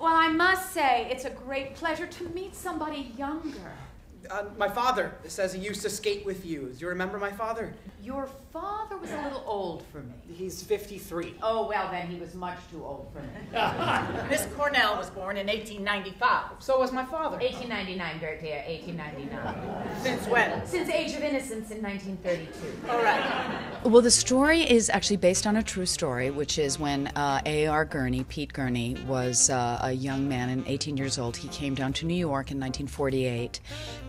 Well, I must say, it's a great pleasure to meet somebody younger. My father says he used to skate with you. Do you remember my father? Your father was a little old for me. He's 53. Oh, well, then he was much too old for me. Miss Cornell was born in 1895. So was my father. 1899, very dear, 1899. Since when? Since Age of Innocence in 1932. All right. Well, the story is actually based on a true story, which is when A.R. Gurney, Pete Gurney, was a young man and 18 years old. He came down to New York in 1948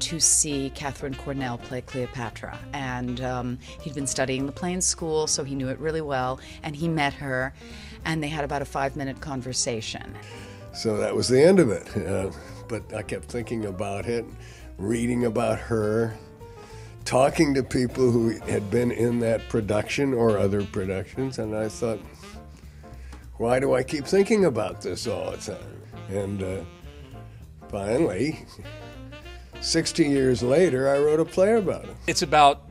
to see Catherine Cornell play Cleopatra. And he'd been studying the play in school, so he knew it really well. And he met her, and they had about a 5-minute conversation. So that was the end of it. But I kept thinking about it, reading about her, talking to people who had been in that production or other productions, and I thought, why do I keep thinking about this all the time? And finally, 60 years later, I wrote a play about it. It's about,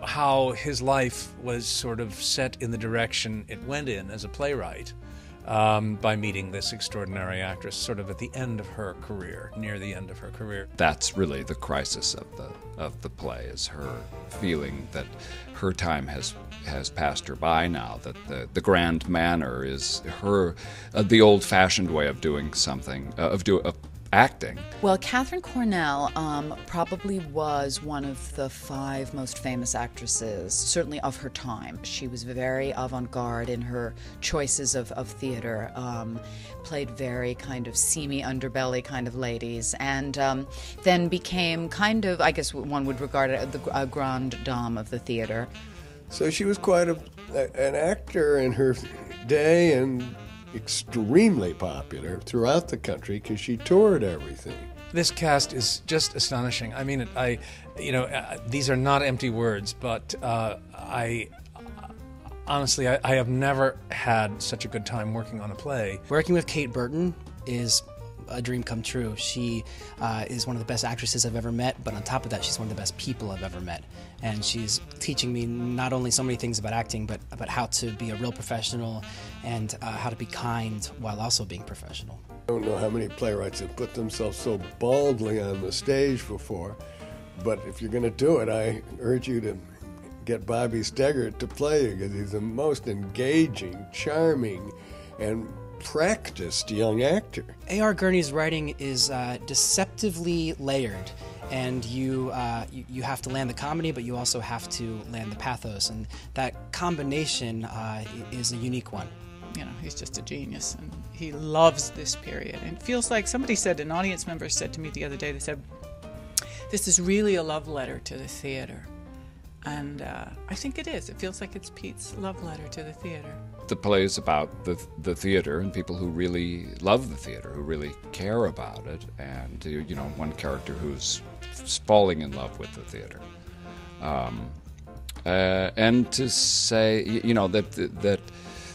how his life was sort of set in the direction it went in as a playwright by meeting this extraordinary actress sort of at the end of her career, near the end of her career. That's really the crisis of the play, is her feeling that her time has passed her by now, that the grand manner is her, the old-fashioned way of doing something, of acting. Well, Catherine Cornell probably was one of the 5 most famous actresses, certainly of her time. She was very avant-garde in her choices of theater, played very kind of seamy underbelly kind of ladies, and then became kind of, I guess one would regard it as a grande dame of the theater. So she was quite an actor in her day, and extremely popular throughout the country because she toured everything. This cast is just astonishing. I mean, these are not empty words, but honestly, I have never had such a good time working on a play. Working with Kate Burton is a dream come true. She is one of the best actresses I've ever met, but on top of that, she's one of the best people I've ever met. And she's teaching me not only so many things about acting, but about how to be a real professional and how to be kind while also being professional. I don't know how many playwrights have put themselves so baldly on the stage before, but if you're going to do it, I urge you to get Bobby Steggert to play you, because he's the most engaging, charming, and practiced young actor. A.R. Gurney's writing is deceptively layered, and you have to land the comedy, but you also have to land the pathos, and that combination is a unique one. He's just a genius, and he loves this period. And it feels like somebody said, an audience member said to me the other day, they said, this is really a love letter to the theater. And I think it is. It feels like it's Pete's love letter to the theater. The play is about the theater and people who really love the theater, who really care about it, and one character who's falling in love with the theater. And to say, that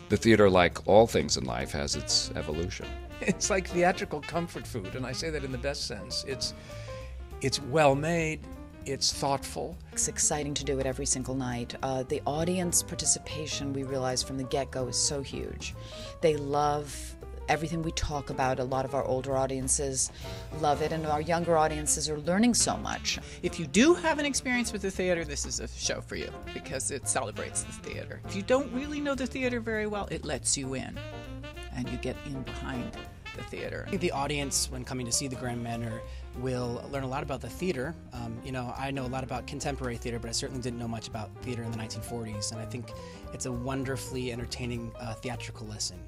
the theater, like all things in life, has its evolution. It's like theatrical comfort food, and I say that in the best sense. It's well made. It's thoughtful. It's exciting to do it every single night. The audience participation, we realize from the get-go, is so huge. They love everything we talk about. A lot of our older audiences love it, and our younger audiences are learning so much. If you do have an experience with the theater, this is a show for you, because it celebrates the theater. If you don't really know the theater very well, it lets you in, and you get in behind the theater. The audience, when coming to see the Grand Manor, will learn a lot about the theater. I know a lot about contemporary theater, but I certainly didn't know much about theater in the 1940s, and I think it's a wonderfully entertaining theatrical lesson.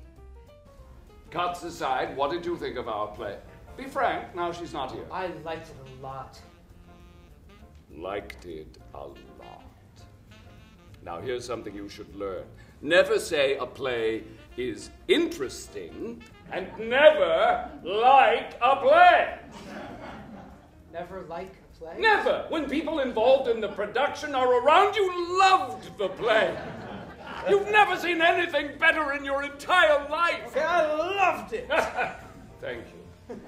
Cuts aside, what did you think of our play? Be frank, now she's not here. I liked it a lot. Liked it a lot. Now here's something you should learn. Never say a play is interesting, and never like a play. Never like a play? Never! When people involved in the production are around, you loved the play. You've never seen anything better in your entire life. I loved it. Thank you.